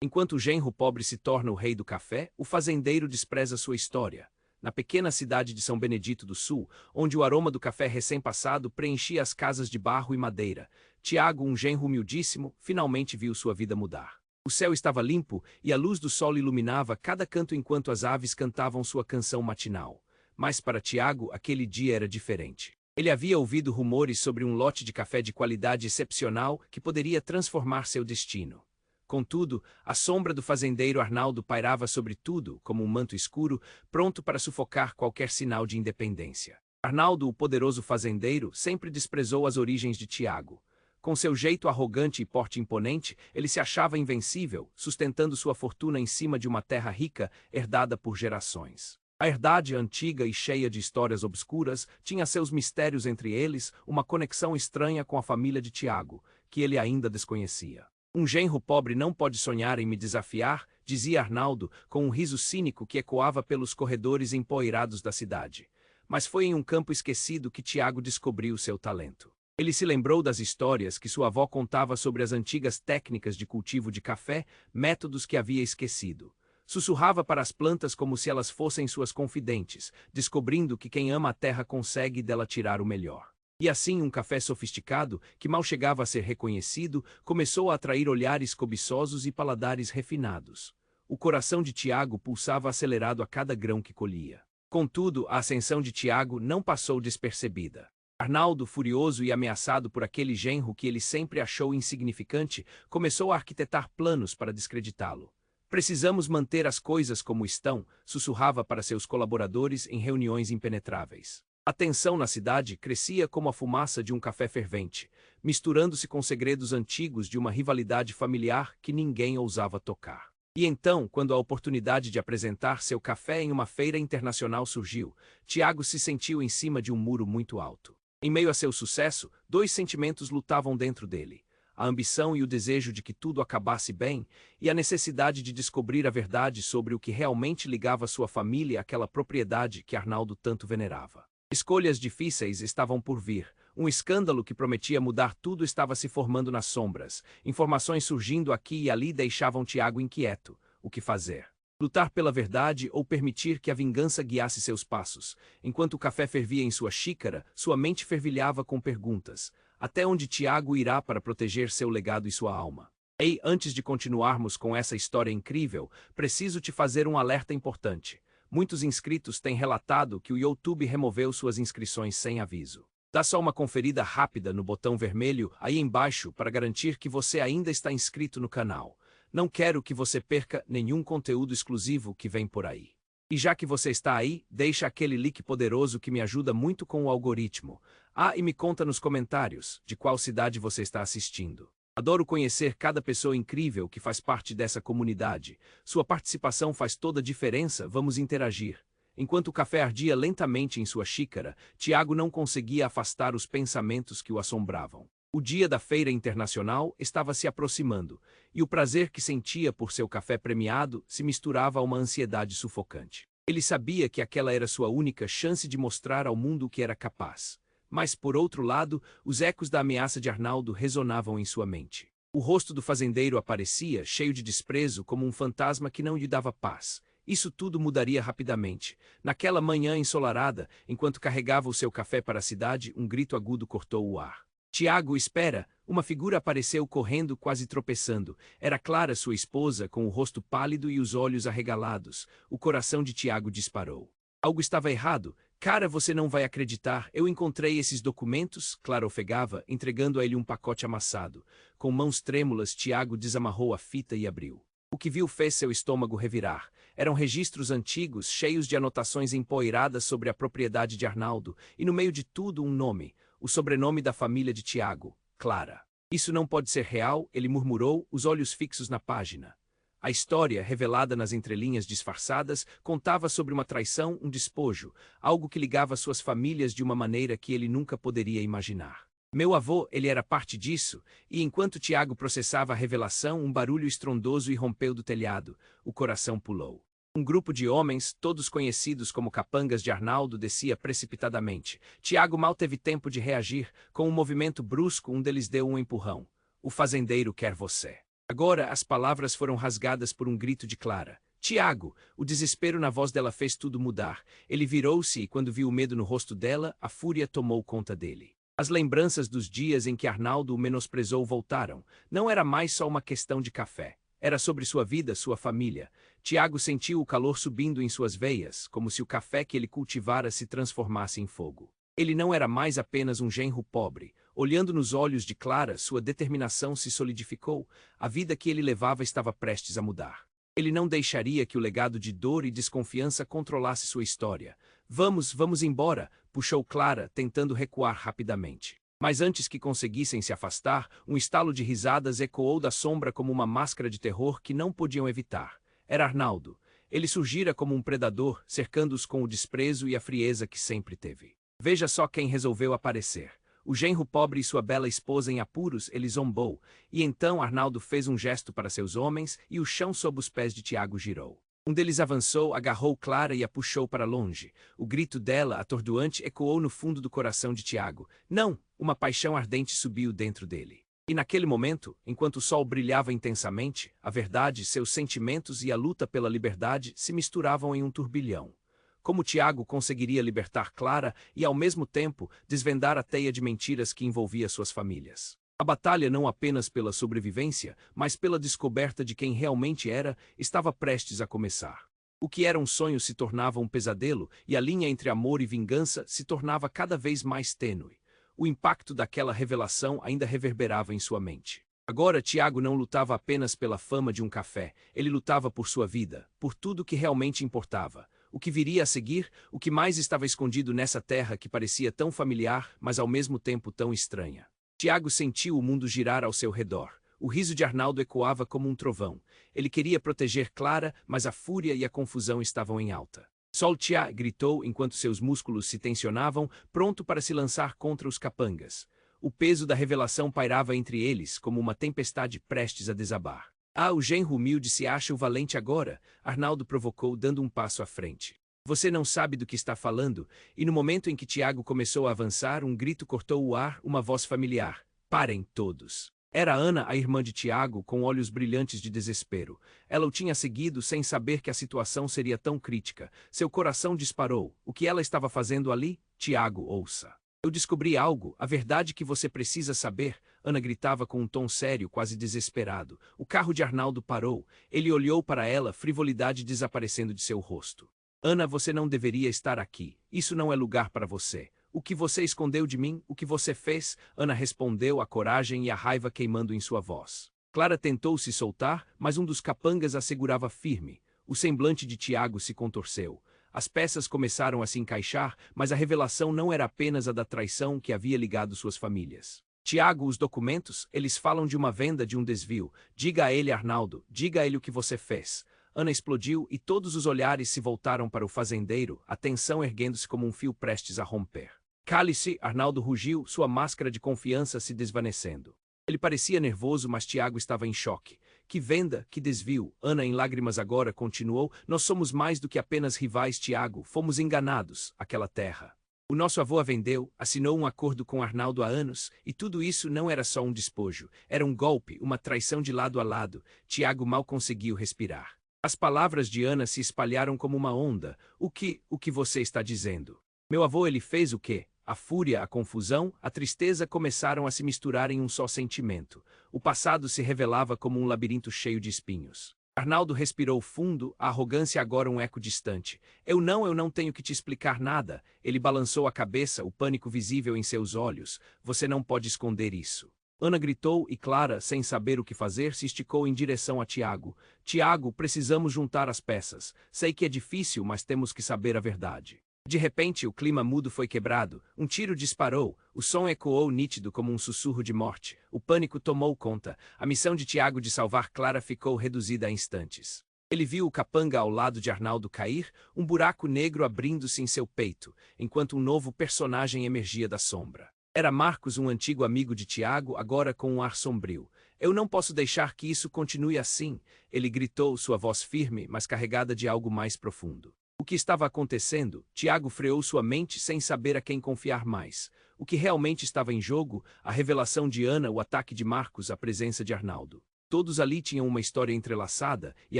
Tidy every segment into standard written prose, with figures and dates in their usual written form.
Enquanto o genro pobre se torna o rei do café, o fazendeiro despreza sua história. Na pequena cidade de São Benedito do Sul, onde o aroma do café recém-passado preenchia as casas de barro e madeira, Tiago, um genro humildíssimo, finalmente viu sua vida mudar. O céu estava limpo e a luz do sol iluminava cada canto enquanto as aves cantavam sua canção matinal. Mas para Tiago, aquele dia era diferente. Ele havia ouvido rumores sobre um lote de café de qualidade excepcional que poderia transformar seu destino. Contudo, a sombra do fazendeiro Arnaldo pairava sobre tudo, como um manto escuro, pronto para sufocar qualquer sinal de independência. Arnaldo, o poderoso fazendeiro, sempre desprezou as origens de Tiago. Com seu jeito arrogante e porte imponente, ele se achava invencível, sustentando sua fortuna em cima de uma terra rica, herdada por gerações. A herdade, antiga e cheia de histórias obscuras, tinha seus mistérios, entre eles uma conexão estranha com a família de Tiago, que ele ainda desconhecia. Um genro pobre não pode sonhar em me desafiar, dizia Arnaldo, com um riso cínico que ecoava pelos corredores empoeirados da cidade. Mas foi em um campo esquecido que Tiago descobriu seu talento. Ele se lembrou das histórias que sua avó contava sobre as antigas técnicas de cultivo de café, métodos que havia esquecido. Sussurrava para as plantas como se elas fossem suas confidentes, descobrindo que quem ama a terra consegue dela tirar o melhor. E assim um café sofisticado, que mal chegava a ser reconhecido, começou a atrair olhares cobiçosos e paladares refinados. O coração de Tiago pulsava acelerado a cada grão que colhia. Contudo, a ascensão de Tiago não passou despercebida. Arnaldo, furioso e ameaçado por aquele genro que ele sempre achou insignificante, começou a arquitetar planos para descreditá-lo. Precisamos manter as coisas como estão, sussurrava para seus colaboradores em reuniões impenetráveis. A tensão na cidade crescia como a fumaça de um café fervente, misturando-se com segredos antigos de uma rivalidade familiar que ninguém ousava tocar. E então, quando a oportunidade de apresentar seu café em uma feira internacional surgiu, Tiago se sentiu em cima de um muro muito alto. Em meio a seu sucesso, dois sentimentos lutavam dentro dele: a ambição e o desejo de que tudo acabasse bem, e a necessidade de descobrir a verdade sobre o que realmente ligava sua família àquela propriedade que Arnaldo tanto venerava. Escolhas difíceis estavam por vir. Um escândalo que prometia mudar tudo estava se formando nas sombras. Informações surgindo aqui e ali deixavam Tiago inquieto. O que fazer? Lutar pela verdade ou permitir que a vingança guiasse seus passos? Enquanto o café fervia em sua xícara, sua mente fervilhava com perguntas. Até onde Tiago irá para proteger seu legado e sua alma? Ei, antes de continuarmos com essa história incrível, preciso te fazer um alerta importante. Muitos inscritos têm relatado que o YouTube removeu suas inscrições sem aviso. Dá só uma conferida rápida no botão vermelho aí embaixo para garantir que você ainda está inscrito no canal. Não quero que você perca nenhum conteúdo exclusivo que vem por aí. E já que você está aí, deixa aquele like poderoso que me ajuda muito com o algoritmo. Ah, e me conta nos comentários de qual cidade você está assistindo. Adoro conhecer cada pessoa incrível que faz parte dessa comunidade. Sua participação faz toda a diferença, vamos interagir. Enquanto o café ardia lentamente em sua xícara, Tiago não conseguia afastar os pensamentos que o assombravam. O dia da feira internacional estava se aproximando, e o prazer que sentia por seu café premiado se misturava a uma ansiedade sufocante. Ele sabia que aquela era sua única chance de mostrar ao mundo o que era capaz. Mas, por outro lado, os ecos da ameaça de Arnaldo ressonavam em sua mente. O rosto do fazendeiro aparecia, cheio de desprezo, como um fantasma que não lhe dava paz. Isso tudo mudaria rapidamente. Naquela manhã ensolarada, enquanto carregava o seu café para a cidade, um grito agudo cortou o ar. Tiago, espera! Uma figura apareceu correndo, quase tropeçando. Era Clara, sua esposa, com o rosto pálido e os olhos arregalados. O coração de Tiago disparou. Algo estava errado. Cara, você não vai acreditar, eu encontrei esses documentos, Clara ofegava, entregando a ele um pacote amassado. Com mãos trêmulas, Tiago desamarrou a fita e abriu. O que viu fez seu estômago revirar. Eram registros antigos, cheios de anotações empoeiradas sobre a propriedade de Arnaldo, e no meio de tudo um nome, o sobrenome da família de Tiago, Clara. Isso não pode ser real, ele murmurou, os olhos fixos na página. A história, revelada nas entrelinhas disfarçadas, contava sobre uma traição, um despojo, algo que ligava suas famílias de uma maneira que ele nunca poderia imaginar. Meu avô, ele era parte disso, e enquanto Tiago processava a revelação, um barulho estrondoso irrompeu do telhado. O coração pulou. Um grupo de homens, todos conhecidos como capangas de Arnaldo, descia precipitadamente. Tiago mal teve tempo de reagir. Com um movimento brusco, um deles deu um empurrão. O fazendeiro quer você. Agora as palavras foram rasgadas por um grito de Clara. Tiago! O desespero na voz dela fez tudo mudar. Ele virou-se e, quando viu o medo no rosto dela, a fúria tomou conta dele. As lembranças dos dias em que Arnaldo o menosprezou voltaram. Não era mais só uma questão de café. Era sobre sua vida, sua família. Tiago sentiu o calor subindo em suas veias, como se o café que ele cultivara se transformasse em fogo. Ele não era mais apenas um genro pobre. Olhando nos olhos de Clara, sua determinação se solidificou. A vida que ele levava estava prestes a mudar. Ele não deixaria que o legado de dor e desconfiança controlasse sua história. Vamos embora, puxou Clara, tentando recuar rapidamente. Mas antes que conseguissem se afastar, um estalo de risadas ecoou da sombra como uma máscara de terror que não podiam evitar. Era Arnaldo. Ele surgira como um predador, cercando-os com o desprezo e a frieza que sempre teve. Veja só quem resolveu aparecer. O genro pobre e sua bela esposa em apuros, ele zombou, e então Arnaldo fez um gesto para seus homens e o chão sob os pés de Tiago girou. Um deles avançou, agarrou Clara e a puxou para longe. O grito dela, atordoante, ecoou no fundo do coração de Tiago. Não! Uma paixão ardente subiu dentro dele. E naquele momento, enquanto o sol brilhava intensamente, a verdade, seus sentimentos e a luta pela liberdade se misturavam em um turbilhão. Como Tiago conseguiria libertar Clara e, ao mesmo tempo, desvendar a teia de mentiras que envolvia suas famílias? A batalha, não apenas pela sobrevivência, mas pela descoberta de quem realmente era, estava prestes a começar. O que era um sonho se tornava um pesadelo, e a linha entre amor e vingança se tornava cada vez mais tênue. O impacto daquela revelação ainda reverberava em sua mente. Agora Tiago não lutava apenas pela fama de um café, ele lutava por sua vida, por tudo que realmente importava. O que viria a seguir, o que mais estava escondido nessa terra que parecia tão familiar, mas ao mesmo tempo tão estranha. Tiago sentiu o mundo girar ao seu redor. O riso de Arnaldo ecoava como um trovão. Ele queria proteger Clara, mas a fúria e a confusão estavam em alta. Soltia! Gritou enquanto seus músculos se tensionavam, pronto para se lançar contra os capangas. O peso da revelação pairava entre eles, como uma tempestade prestes a desabar. Ah, o genro humilde se acha o valente agora, Arnaldo provocou, dando um passo à frente. Você não sabe do que está falando, e no momento em que Tiago começou a avançar, um grito cortou o ar, uma voz familiar. Parem todos! Era Ana, a irmã de Tiago, com olhos brilhantes de desespero. Ela o tinha seguido sem saber que a situação seria tão crítica. Seu coração disparou. O que ela estava fazendo ali? Tiago, ouça. Eu descobri algo, a verdade que você precisa saber. Ana gritava com um tom sério, quase desesperado. O carro de Arnaldo parou. Ele olhou para ela, frivolidade desaparecendo de seu rosto. Ana, você não deveria estar aqui. Isso não é lugar para você. O que você escondeu de mim? O que você fez? Ana respondeu, a coragem e a raiva queimando em sua voz. Clara tentou se soltar, mas um dos capangas a segurava firme. O semblante de Tiago se contorceu. As peças começaram a se encaixar, mas a revelação não era apenas a da traição que havia ligado suas famílias. Tiago, os documentos, eles falam de uma venda, de um desvio. Diga a ele, Arnaldo, diga a ele o que você fez. Ana explodiu e todos os olhares se voltaram para o fazendeiro, a tensão erguendo-se como um fio prestes a romper. Cale-se, Arnaldo rugiu, sua máscara de confiança se desvanecendo. Ele parecia nervoso, mas Tiago estava em choque. Que venda, que desvio. Ana, em lágrimas agora, continuou. Nós somos mais do que apenas rivais, Tiago. Fomos enganados, aquela terra. O nosso avô a vendeu, assinou um acordo com Arnaldo há anos, e tudo isso não era só um despojo. Era um golpe, uma traição de lado a lado. Tiago mal conseguiu respirar. As palavras de Ana se espalharam como uma onda. O que você está dizendo? Meu avô, ele fez o quê? A fúria, a confusão, a tristeza começaram a se misturar em um só sentimento. O passado se revelava como um labirinto cheio de espinhos. Arnaldo respirou fundo, a arrogância agora um eco distante. Eu não tenho que te explicar nada. Ele balançou a cabeça, o pânico visível em seus olhos. Você não pode esconder isso. Ana gritou e Clara, sem saber o que fazer, se esticou em direção a Tiago. Tiago, precisamos juntar as peças. Sei que é difícil, mas temos que saber a verdade. De repente, o clima mudo foi quebrado. Um tiro disparou. O som ecoou nítido como um sussurro de morte. O pânico tomou conta. A missão de Tiago de salvar Clara ficou reduzida a instantes. Ele viu o capanga ao lado de Arnaldo cair, um buraco negro abrindo-se em seu peito, enquanto um novo personagem emergia da sombra. Era Marcos, um antigo amigo de Tiago, agora com um ar sombrio. Eu não posso deixar que isso continue assim, ele gritou, sua voz firme, mas carregada de algo mais profundo. O que estava acontecendo? Tiago freou sua mente sem saber a quem confiar mais. O que realmente estava em jogo? A revelação de Ana, o ataque de Marcos, a presença de Arnaldo. Todos ali tinham uma história entrelaçada, e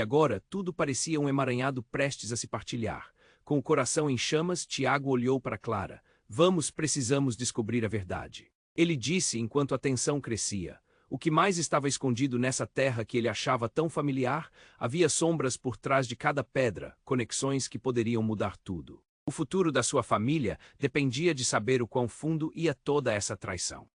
agora tudo parecia um emaranhado prestes a se partilhar. Com o coração em chamas, Tiago olhou para Clara. Vamos, precisamos descobrir a verdade. Ele disse enquanto a tensão crescia. O que mais estava escondido nessa terra que ele achava tão familiar? Havia sombras por trás de cada pedra, conexões que poderiam mudar tudo. O futuro da sua família dependia de saber o quão fundo ia toda essa traição.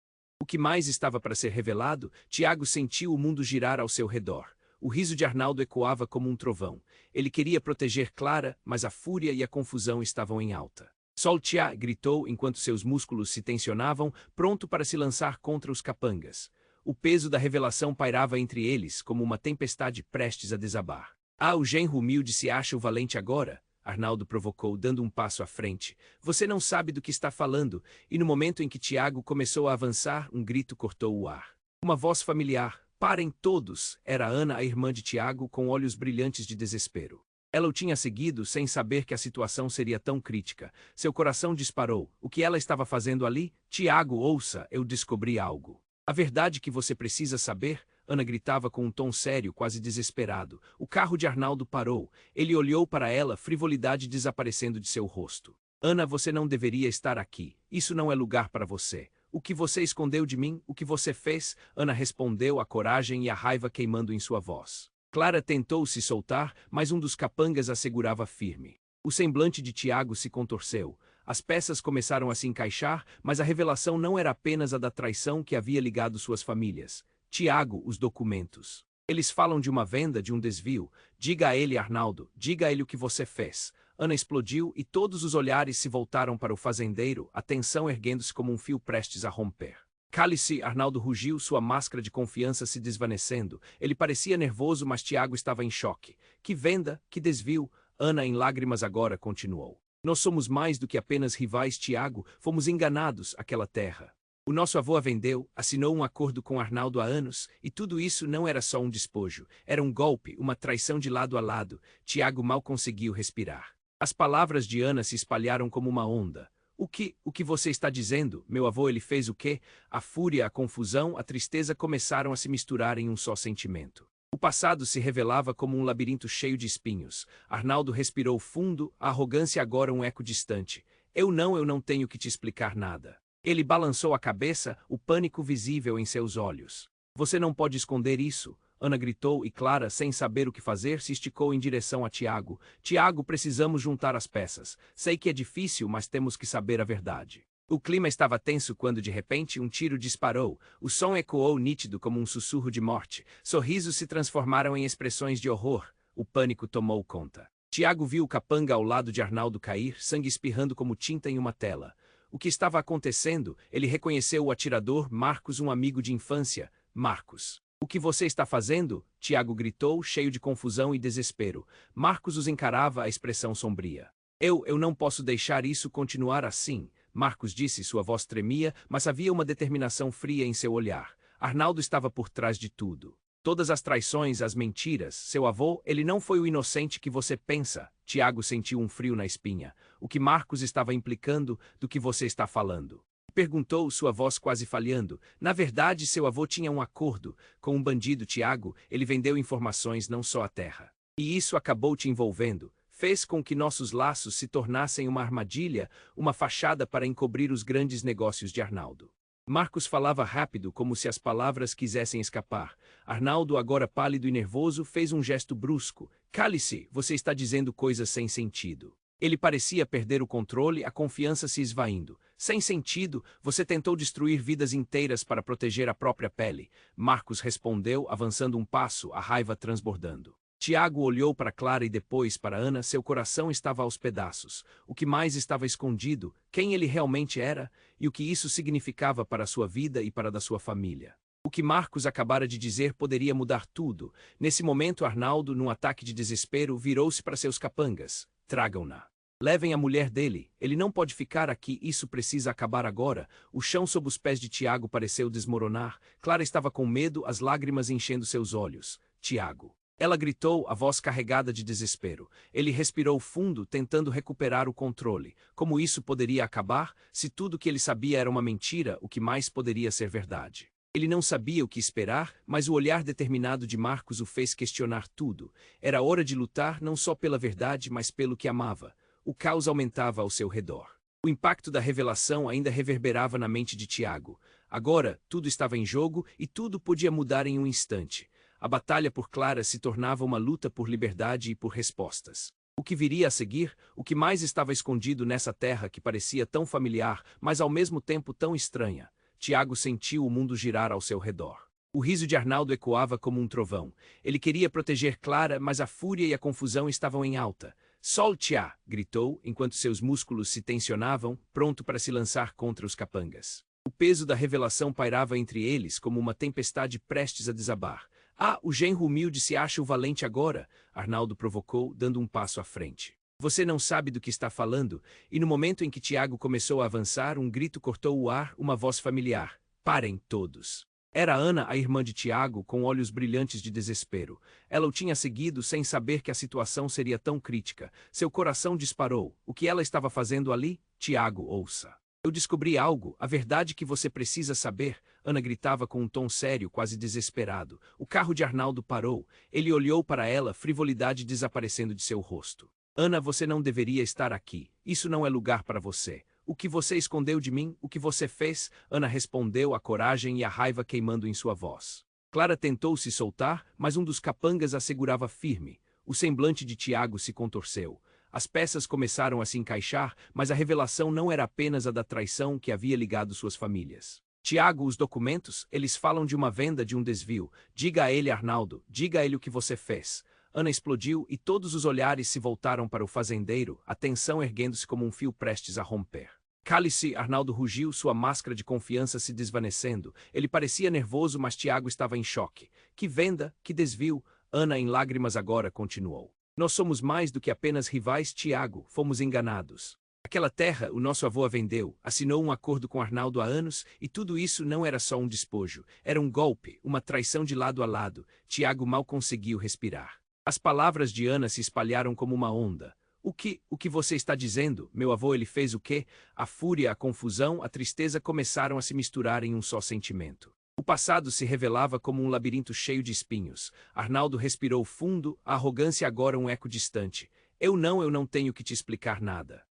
O que mais estava para ser revelado? Tiago sentiu o mundo girar ao seu redor. O riso de Arnaldo ecoava como um trovão. Ele queria proteger Clara, mas a fúria e a confusão estavam em alta. Soltia gritou enquanto seus músculos se tensionavam, pronto para se lançar contra os capangas. O peso da revelação pairava entre eles, como uma tempestade prestes a desabar. Ah, o genro humilde se acha o valente agora? Arnaldo provocou, dando um passo à frente. Você não sabe do que está falando, e no momento em que Tiago começou a avançar, um grito cortou o ar. Uma voz familiar. Parem todos! Era Ana, a irmã de Tiago, com olhos brilhantes de desespero. Ela o tinha seguido sem saber que a situação seria tão crítica. Seu coração disparou. O que ela estava fazendo ali? Tiago, ouça, eu descobri algo. A verdade que você precisa saber? Ana gritava com um tom sério, quase desesperado. O carro de Arnaldo parou. Ele olhou para ela, frivolidade desaparecendo de seu rosto. Ana, você não deveria estar aqui. Isso não é lugar para você. O que você escondeu de mim? O que você fez? Ana respondeu, a coragem e a raiva queimando em sua voz. Clara tentou se soltar, mas um dos capangas a segurava firme. O semblante de Tiago se contorceu. As peças começaram a se encaixar, mas a revelação não era apenas a da traição que havia ligado suas famílias. Tiago, os documentos. Eles falam de uma venda, de um desvio. Diga a ele, Arnaldo, diga a ele o que você fez. Ana explodiu e todos os olhares se voltaram para o fazendeiro, a tensão erguendo-se como um fio prestes a romper. Cale-se, Arnaldo rugiu, sua máscara de confiança se desvanecendo. Ele parecia nervoso, mas Tiago estava em choque. Que venda, que desvio. Ana, em lágrimas agora, continuou. Nós somos mais do que apenas rivais, Tiago. Fomos enganados, aquela terra. O nosso avô a vendeu, assinou um acordo com Arnaldo há anos, e tudo isso não era só um despojo. Era um golpe, uma traição de lado a lado. Tiago mal conseguiu respirar. As palavras de Ana se espalharam como uma onda. O que você está dizendo? Meu avô, ele fez o quê? A fúria, a confusão, a tristeza começaram a se misturar em um só sentimento. O passado se revelava como um labirinto cheio de espinhos. Arnaldo respirou fundo, a arrogância agora um eco distante. Eu não tenho que te explicar nada. Ele balançou a cabeça, o pânico visível em seus olhos. Você não pode esconder isso. Ana gritou e Clara, sem saber o que fazer, se esticou em direção a Tiago. Tiago, precisamos juntar as peças. Sei que é difícil, mas temos que saber a verdade. O clima estava tenso quando de repente um tiro disparou. O som ecoou nítido como um sussurro de morte. Sorrisos se transformaram em expressões de horror. O pânico tomou conta. Tiago viu o capanga ao lado de Arnaldo cair, sangue espirrando como tinta em uma tela. O que estava acontecendo? Ele reconheceu o atirador, Marcos, um amigo de infância. Marcos. O que você está fazendo? Tiago gritou, cheio de confusão e desespero. Marcos os encarava, a expressão sombria. Eu não posso deixar isso continuar assim. Marcos disse, sua voz tremia, mas havia uma determinação fria em seu olhar. Arnaldo estava por trás de tudo. Todas as traições, as mentiras, seu avô, ele não foi o inocente que você pensa. Tiago sentiu um frio na espinha. O que Marcos estava implicando do que você está falando? Perguntou, sua voz quase falhando. Na verdade, seu avô tinha um acordo com um bandido, Tiago. Ele vendeu informações, não só a terra. E isso acabou te envolvendo. Fez com que nossos laços se tornassem uma armadilha, uma fachada para encobrir os grandes negócios de Arnaldo. Marcos falava rápido, como se as palavras quisessem escapar. Arnaldo, agora pálido e nervoso, fez um gesto brusco. Cale-se, você está dizendo coisas sem sentido. Ele parecia perder o controle, a confiança se esvaindo. Sem sentido, você tentou destruir vidas inteiras para proteger a própria pele. Marcos respondeu, avançando um passo, a raiva transbordando. Tiago olhou para Clara e depois para Ana, seu coração estava aos pedaços. O que mais estava escondido? Quem ele realmente era? E o que isso significava para a sua vida e para a da sua família? O que Marcos acabara de dizer poderia mudar tudo. Nesse momento, Arnaldo, num ataque de desespero, virou-se para seus capangas. Tragam-na. Levem a mulher dele. Ele não pode ficar aqui, isso precisa acabar agora. O chão sob os pés de Tiago pareceu desmoronar. Clara estava com medo, as lágrimas enchendo seus olhos. Tiago. Ela gritou, a voz carregada de desespero. Ele respirou fundo, tentando recuperar o controle. Como isso poderia acabar? Se tudo que ele sabia era uma mentira, o que mais poderia ser verdade? Ele não sabia o que esperar, mas o olhar determinado de Marcos o fez questionar tudo. Era hora de lutar não só pela verdade, mas pelo que amava. O caos aumentava ao seu redor. O impacto da revelação ainda reverberava na mente de Tiago. Agora, tudo estava em jogo e tudo podia mudar em um instante. A batalha por Clara se tornava uma luta por liberdade e por respostas. O que viria a seguir, o que mais estava escondido nessa terra que parecia tão familiar, mas ao mesmo tempo tão estranha. Tiago sentiu o mundo girar ao seu redor. O riso de Arnaldo ecoava como um trovão. Ele queria proteger Clara, mas a fúria e a confusão estavam em alta. Solte-a! Gritou, enquanto seus músculos se tensionavam, pronto para se lançar contra os capangas. O peso da revelação pairava entre eles como uma tempestade prestes a desabar. Ah, o genro humilde se acha o valente agora, Arnaldo provocou, dando um passo à frente. Você não sabe do que está falando, e no momento em que Tiago começou a avançar, um grito cortou o ar, uma voz familiar. Parem todos. Era Ana, a irmã de Tiago, com olhos brilhantes de desespero. Ela o tinha seguido sem saber que a situação seria tão crítica. Seu coração disparou. O que ela estava fazendo ali? Tiago, ouça. Eu descobri algo, a verdade que você precisa saber. Ana gritava com um tom sério, quase desesperado. O carro de Arnaldo parou. Ele olhou para ela, frivolidade desaparecendo de seu rosto. Ana, você não deveria estar aqui. Isso não é lugar para você. O que você escondeu de mim? O que você fez? Ana respondeu, a coragem e a raiva queimando em sua voz. Clara tentou se soltar, mas um dos capangas a segurava firme. O semblante de Tiago se contorceu. As peças começaram a se encaixar, mas a revelação não era apenas a da traição que havia ligado suas famílias. Tiago, os documentos, eles falam de uma venda, de um desvio. Diga a ele, Arnaldo, diga a ele o que você fez. Ana explodiu e todos os olhares se voltaram para o fazendeiro, a tensão erguendo-se como um fio prestes a romper. Cale-se, Arnaldo rugiu, sua máscara de confiança se desvanecendo. Ele parecia nervoso, mas Tiago estava em choque. Que venda, que desvio? Ana, em lágrimas agora, continuou. Nós somos mais do que apenas rivais, Tiago, fomos enganados. Aquela terra, o nosso avô a vendeu, assinou um acordo com Arnaldo há anos, e tudo isso não era só um despojo. Era um golpe, uma traição de lado a lado. Tiago mal conseguiu respirar. As palavras de Ana se espalharam como uma onda. O que você está dizendo? Meu avô, ele fez o quê? A fúria, a confusão, a tristeza começaram a se misturar em um só sentimento. O passado se revelava como um labirinto cheio de espinhos. Arnaldo respirou fundo, a arrogância agora um eco distante. Eu não tenho que te explicar nada.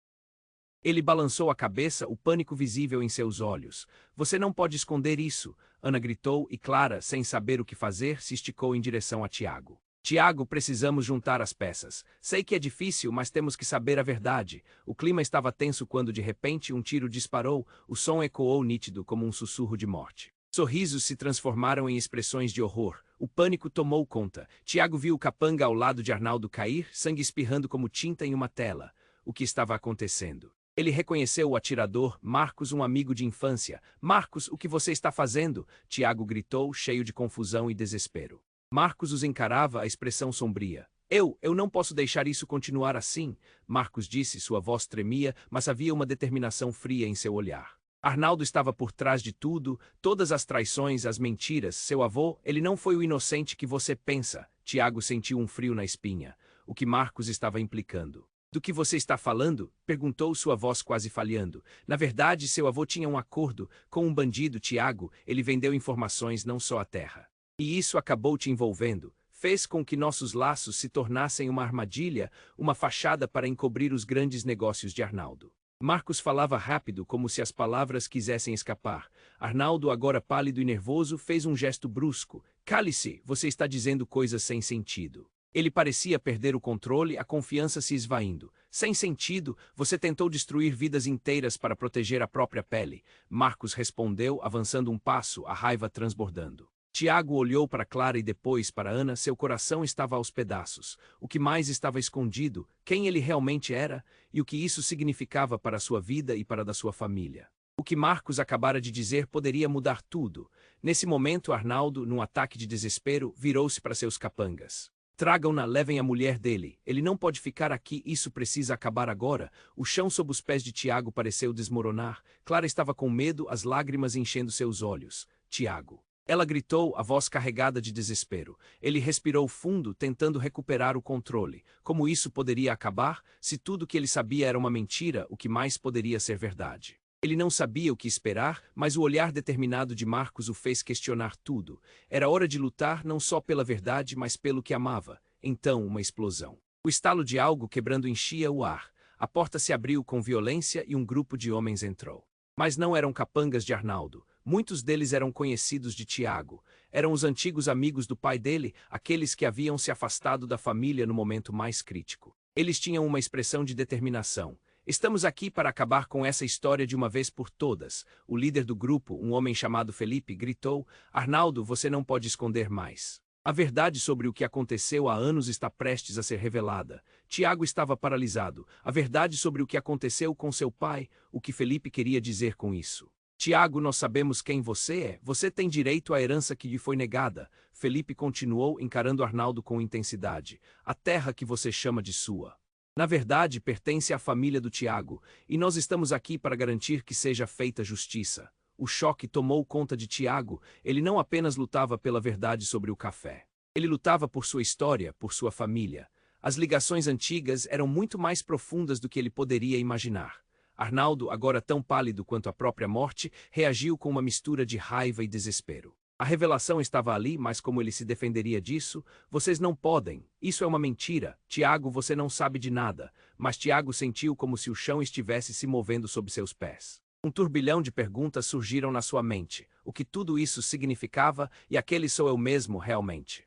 Ele balançou a cabeça, o pânico visível em seus olhos. Você não pode esconder isso, Ana gritou e Clara, sem saber o que fazer, se esticou em direção a Tiago. Tiago, precisamos juntar as peças. Sei que é difícil, mas temos que saber a verdade. O clima estava tenso quando de repente um tiro disparou, o som ecoou nítido como um sussurro de morte. Sorrisos se transformaram em expressões de horror. O pânico tomou conta. Tiago viu o capanga ao lado de Arnaldo cair, sangue espirrando como tinta em uma tela. O que estava acontecendo? Ele reconheceu o atirador, Marcos, um amigo de infância. Marcos, o que você está fazendo? Tiago gritou, cheio de confusão e desespero. Marcos os encarava, a expressão sombria. Eu não posso deixar isso continuar assim, Marcos disse, sua voz tremia, mas havia uma determinação fria em seu olhar. Arnaldo estava por trás de tudo, todas as traições, as mentiras. Seu avô, ele não foi o inocente que você pensa. Tiago sentiu um frio na espinha. O que Marcos estava implicando. Do que você está falando? Perguntou, sua voz quase falhando. Na verdade, seu avô tinha um acordo com um bandido, Tiago. Ele vendeu informações, não só a terra. E isso acabou te envolvendo. Fez com que nossos laços se tornassem uma armadilha, uma fachada para encobrir os grandes negócios de Arnaldo. Marcos falava rápido, como se as palavras quisessem escapar. Arnaldo, agora pálido e nervoso, fez um gesto brusco. Cale-se, você está dizendo coisas sem sentido. Ele parecia perder o controle, a confiança se esvaindo. Sem sentido, você tentou destruir vidas inteiras para proteger a própria pele. Marcos respondeu, avançando um passo, a raiva transbordando. Tiago olhou para Clara e depois para Ana, seu coração estava aos pedaços. O que mais estava escondido, quem ele realmente era, e o que isso significava para a sua vida e para a da sua família. O que Marcos acabara de dizer poderia mudar tudo. Nesse momento, Arnaldo, num ataque de desespero, virou-se para seus capangas. Tragam-na, levem a mulher dele. Ele não pode ficar aqui, isso precisa acabar agora. O chão sob os pés de Tiago pareceu desmoronar. Clara estava com medo, as lágrimas enchendo seus olhos. Tiago. Ela gritou, a voz carregada de desespero. Ele respirou fundo, tentando recuperar o controle. Como isso poderia acabar? Se tudo que ele sabia era uma mentira, o que mais poderia ser verdade? Ele não sabia o que esperar, mas o olhar determinado de Marcos o fez questionar tudo. Era hora de lutar não só pela verdade, mas pelo que amava. Então, uma explosão. O estalo de algo quebrando enchia o ar. A porta se abriu com violência e um grupo de homens entrou. Mas não eram capangas de Arnaldo. Muitos deles eram conhecidos de Tiago. Eram os antigos amigos do pai dele, aqueles que haviam se afastado da família no momento mais crítico. Eles tinham uma expressão de determinação. Estamos aqui para acabar com essa história de uma vez por todas. O líder do grupo, um homem chamado Felipe, gritou: Arnaldo, você não pode esconder mais. A verdade sobre o que aconteceu há anos está prestes a ser revelada. Tiago estava paralisado. A verdade sobre o que aconteceu com seu pai, o que Felipe queria dizer com isso. Tiago, nós sabemos quem você é. Você tem direito à herança que lhe foi negada. Felipe continuou, encarando Arnaldo com intensidade. A terra que você chama de sua. Na verdade, pertence à família do Tiago, e nós estamos aqui para garantir que seja feita justiça. O choque tomou conta de Tiago. Ele não apenas lutava pela verdade sobre o café. Ele lutava por sua história, por sua família. As ligações antigas eram muito mais profundas do que ele poderia imaginar. Arnaldo, agora tão pálido quanto a própria morte, reagiu com uma mistura de raiva e desespero. A revelação estava ali, mas como ele se defenderia disso? Vocês não podem. Isso é uma mentira. Tiago, você não sabe de nada. Mas Tiago sentiu como se o chão estivesse se movendo sob seus pés. Um turbilhão de perguntas surgiram na sua mente. O que tudo isso significava e aquele sou eu mesmo realmente?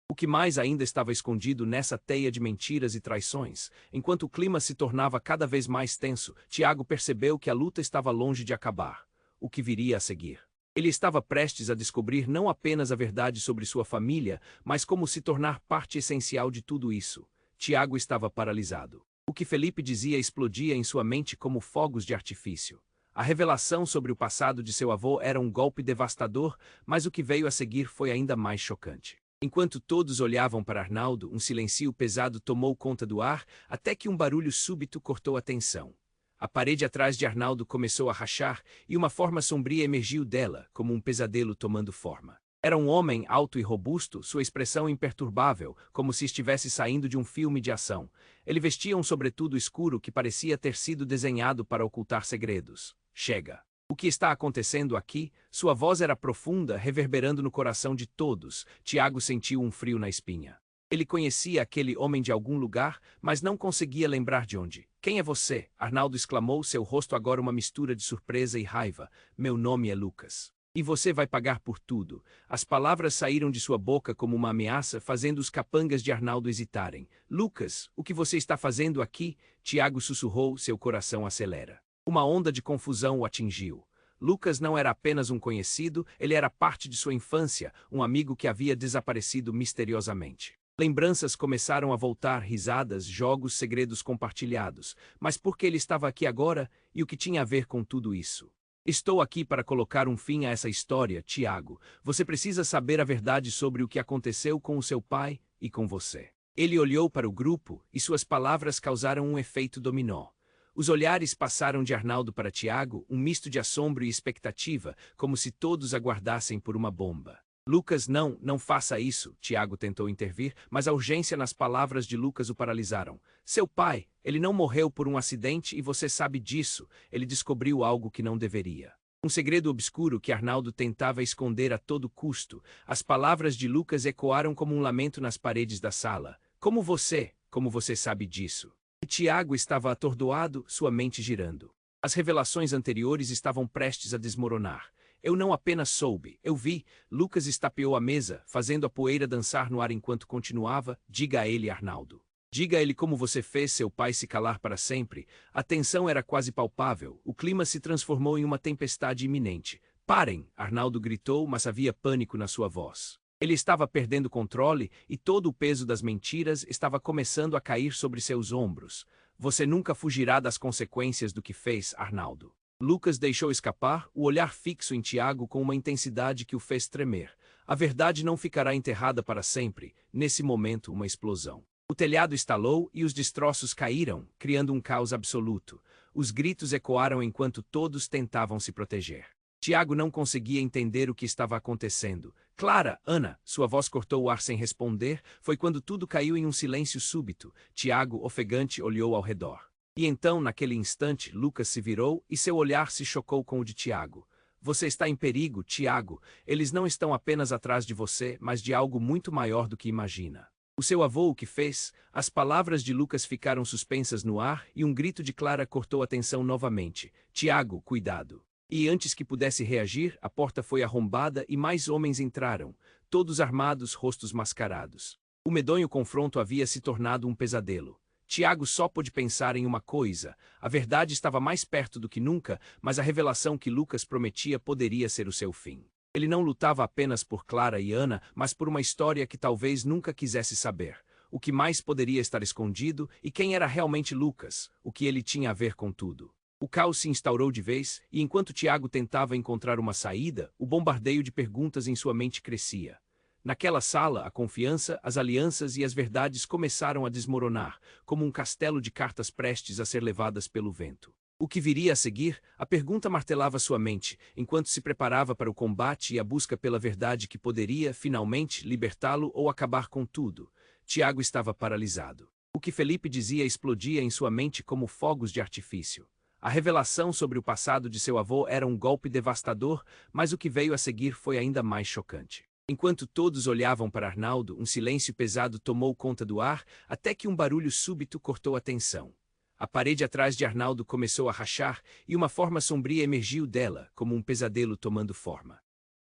O que mais ainda estava escondido nessa teia de mentiras e traições? Enquanto o clima se tornava cada vez mais tenso, Tiago percebeu que a luta estava longe de acabar. O que viria a seguir? Ele estava prestes a descobrir não apenas a verdade sobre sua família, mas como se tornar parte essencial de tudo isso. Tiago estava paralisado. O que Felipe dizia explodia em sua mente como fogos de artifício. A revelação sobre o passado de seu avô era um golpe devastador, mas o que veio a seguir foi ainda mais chocante. Enquanto todos olhavam para Arnaldo, um silêncio pesado tomou conta do ar, até que um barulho súbito cortou a tensão. A parede atrás de Arnaldo começou a rachar, e uma forma sombria emergiu dela, como um pesadelo tomando forma. Era um homem alto e robusto, sua expressão imperturbável, como se estivesse saindo de um filme de ação. Ele vestia um sobretudo escuro que parecia ter sido desenhado para ocultar segredos. Chega. O que está acontecendo aqui? Sua voz era profunda, reverberando no coração de todos. Tiago sentiu um frio na espinha. Ele conhecia aquele homem de algum lugar, mas não conseguia lembrar de onde. Quem é você? Arnaldo exclamou, seu rosto agora uma mistura de surpresa e raiva. Meu nome é Lucas. E você vai pagar por tudo. As palavras saíram de sua boca como uma ameaça, fazendo os capangas de Arnaldo hesitarem. Lucas, o que você está fazendo aqui? Tiago sussurrou, seu coração acelera. Uma onda de confusão o atingiu. Lucas não era apenas um conhecido, ele era parte de sua infância, um amigo que havia desaparecido misteriosamente. Lembranças começaram a voltar, risadas, jogos, segredos compartilhados. Mas por que ele estava aqui agora e o que tinha a ver com tudo isso? Estou aqui para colocar um fim a essa história, Tiago. Você precisa saber a verdade sobre o que aconteceu com o seu pai e com você. Ele olhou para o grupo e suas palavras causaram um efeito dominó. Os olhares passaram de Arnaldo para Tiago, um misto de assombro e expectativa, como se todos aguardassem por uma bomba. Lucas, não faça isso, Tiago tentou intervir, mas a urgência nas palavras de Lucas o paralisaram. Seu pai, ele não morreu por um acidente e você sabe disso, ele descobriu algo que não deveria. Um segredo obscuro que Arnaldo tentava esconder a todo custo. As palavras de Lucas ecoaram como um lamento nas paredes da sala. Como você sabe disso? Tiago estava atordoado, sua mente girando. As revelações anteriores estavam prestes a desmoronar. Eu não apenas soube, eu vi. Lucas estapeou a mesa, fazendo a poeira dançar no ar enquanto continuava. Diga a ele, Arnaldo. Diga a ele como você fez seu pai se calar para sempre. A tensão era quase palpável. O clima se transformou em uma tempestade iminente. Parem! Arnaldo gritou, mas havia pânico na sua voz. Ele estava perdendo controle e todo o peso das mentiras estava começando a cair sobre seus ombros. Você nunca fugirá das consequências do que fez, Arnaldo. Lucas deixou escapar, o olhar fixo em Tiago com uma intensidade que o fez tremer. A verdade não ficará enterrada para sempre. Nesse momento, uma explosão. O telhado estalou e os destroços caíram, criando um caos absoluto. Os gritos ecoaram enquanto todos tentavam se proteger. Tiago não conseguia entender o que estava acontecendo. Clara, Ana, sua voz cortou o ar sem responder. Foi quando tudo caiu em um silêncio súbito. Tiago, ofegante, olhou ao redor. E então, naquele instante, Lucas se virou e seu olhar se chocou com o de Tiago. Você está em perigo, Tiago. Eles não estão apenas atrás de você, mas de algo muito maior do que imagina. O seu avô o que fez? As palavras de Lucas ficaram suspensas no ar e um grito de Clara cortou a tensão novamente. Tiago, cuidado. E antes que pudesse reagir, a porta foi arrombada e mais homens entraram, todos armados, rostos mascarados. O medonho confronto havia se tornado um pesadelo. Tiago só pôde pensar em uma coisa: a verdade estava mais perto do que nunca, mas a revelação que Lucas prometia poderia ser o seu fim. Ele não lutava apenas por Clara e Ana, mas por uma história que talvez nunca quisesse saber. O que mais poderia estar escondido e quem era realmente Lucas, o que ele tinha a ver com tudo. O caos se instaurou de vez, e enquanto Tiago tentava encontrar uma saída, o bombardeio de perguntas em sua mente crescia. Naquela sala, a confiança, as alianças e as verdades começaram a desmoronar, como um castelo de cartas prestes a ser levadas pelo vento. O que viria a seguir? A pergunta martelava sua mente, enquanto se preparava para o combate e a busca pela verdade que poderia, finalmente, libertá-lo ou acabar com tudo. Tiago estava paralisado. O que Felipe dizia explodia em sua mente como fogos de artifício. A revelação sobre o passado de seu avô era um golpe devastador, mas o que veio a seguir foi ainda mais chocante. Enquanto todos olhavam para Arnaldo, um silêncio pesado tomou conta do ar, até que um barulho súbito cortou a tensão. A parede atrás de Arnaldo começou a rachar e uma forma sombria emergiu dela, como um pesadelo tomando forma.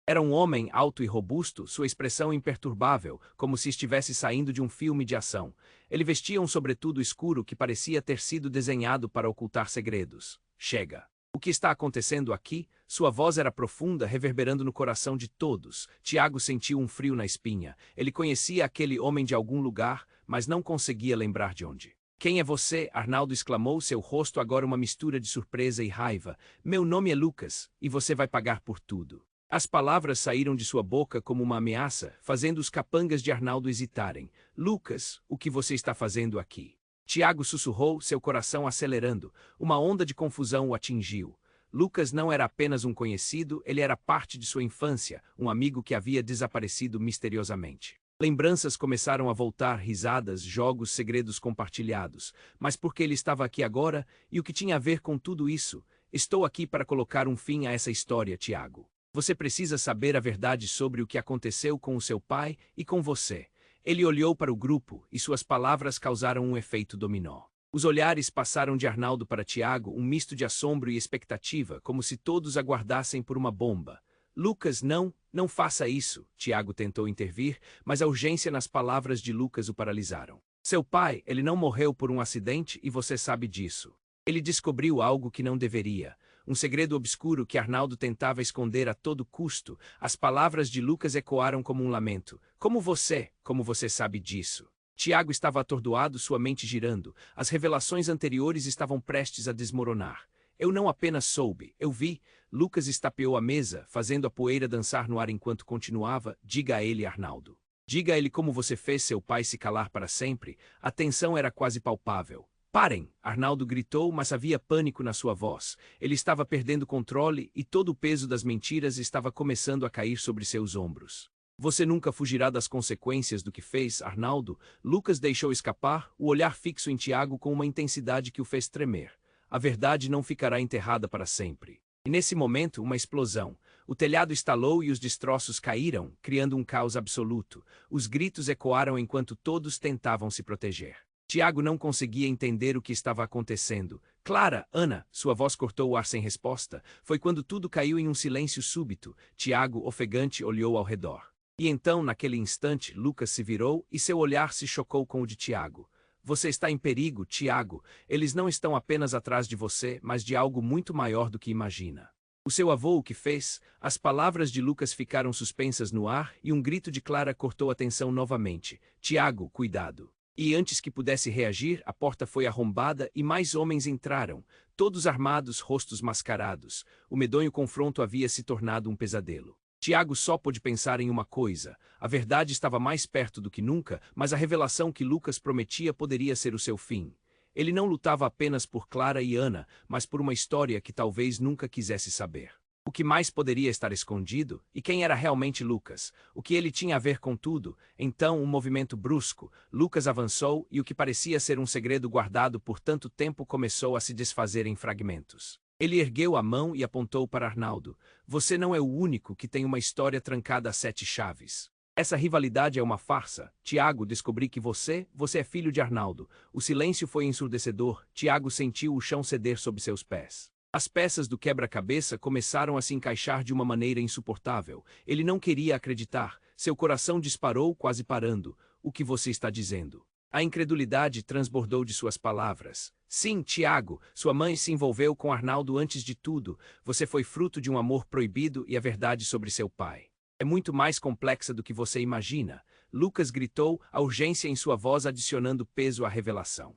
Era um homem alto e robusto, sua expressão imperturbável, como se estivesse saindo de um filme de ação. Ele vestia um sobretudo escuro que parecia ter sido desenhado para ocultar segredos. Chega! O que está acontecendo aqui? Sua voz era profunda, reverberando no coração de todos. Tiago sentiu um frio na espinha. Ele conhecia aquele homem de algum lugar, mas não conseguia lembrar de onde. Quem é você? Arnaldo exclamou, seu rosto agora uma mistura de surpresa e raiva. Meu nome é Lucas, e você vai pagar por tudo. As palavras saíram de sua boca como uma ameaça, fazendo os capangas de Arnaldo hesitarem. Lucas, o que você está fazendo aqui? Tiago sussurrou, seu coração acelerando. Uma onda de confusão o atingiu. Lucas não era apenas um conhecido, ele era parte de sua infância, um amigo que havia desaparecido misteriosamente. Lembranças começaram a voltar, risadas, jogos, segredos compartilhados. Mas por que ele estava aqui agora? E o que tinha a ver com tudo isso? Estou aqui para colocar um fim a essa história, Tiago. Você precisa saber a verdade sobre o que aconteceu com o seu pai e com você. Ele olhou para o grupo, e suas palavras causaram um efeito dominó. Os olhares passaram de Arnaldo para Tiago, um misto de assombro e expectativa, como se todos aguardassem por uma bomba. Lucas, não faça isso, Tiago tentou intervir, mas a urgência nas palavras de Lucas o paralisaram. Seu pai, ele não morreu por um acidente e você sabe disso. Ele descobriu algo que não deveria. Um segredo obscuro que Arnaldo tentava esconder a todo custo. As palavras de Lucas ecoaram como um lamento. Como você sabe disso? Tiago estava atordoado, sua mente girando. As revelações anteriores estavam prestes a desmoronar. Eu não apenas soube, eu vi. Lucas estapeou a mesa, fazendo a poeira dançar no ar enquanto continuava. Diga a ele, Arnaldo. Diga a ele como você fez seu pai se calar para sempre. A tensão era quase palpável. Parem! Arnaldo gritou, mas havia pânico na sua voz. Ele estava perdendo controle e todo o peso das mentiras estava começando a cair sobre seus ombros. Você nunca fugirá das consequências do que fez, Arnaldo. Lucas deixou escapar, o olhar fixo em Tiago com uma intensidade que o fez tremer. A verdade não ficará enterrada para sempre. E nesse momento, uma explosão. O telhado estalou e os destroços caíram, criando um caos absoluto. Os gritos ecoaram enquanto todos tentavam se proteger. Tiago não conseguia entender o que estava acontecendo. Clara, Ana, sua voz cortou o ar sem resposta. Foi quando tudo caiu em um silêncio súbito. Tiago, ofegante, olhou ao redor. E então, naquele instante, Lucas se virou e seu olhar se chocou com o de Tiago. Você está em perigo, Tiago. Eles não estão apenas atrás de você, mas de algo muito maior do que imagina. O seu avô o que fez? As palavras de Lucas ficaram suspensas no ar e um grito de Clara cortou a tensão novamente. Tiago, cuidado. E antes que pudesse reagir, a porta foi arrombada e mais homens entraram, todos armados, rostos mascarados. O medonho confronto havia se tornado um pesadelo. Tiago só pôde pensar em uma coisa: a verdade estava mais perto do que nunca, mas a revelação que Lucas prometia poderia ser o seu fim. Ele não lutava apenas por Clara e Ana, mas por uma história que talvez nunca quisesse saber. O que mais poderia estar escondido? E quem era realmente Lucas? O que ele tinha a ver com tudo? Então, um movimento brusco. Lucas avançou e o que parecia ser um segredo guardado por tanto tempo começou a se desfazer em fragmentos. Ele ergueu a mão e apontou para Arnaldo. Você não é o único que tem uma história trancada a 7 chaves. Essa rivalidade é uma farsa. Tiago, descobri que você é filho de Arnaldo. O silêncio foi ensurdecedor. Tiago sentiu o chão ceder sob seus pés. As peças do quebra-cabeça começaram a se encaixar de uma maneira insuportável. Ele não queria acreditar. Seu coração disparou, quase parando. O que você está dizendo? A incredulidade transbordou de suas palavras. Sim, Tiago, sua mãe se envolveu com Arnaldo antes de tudo. Você foi fruto de um amor proibido e a verdade sobre seu pai. É muito mais complexa do que você imagina. Lucas gritou, a urgência em sua voz adicionando peso à revelação.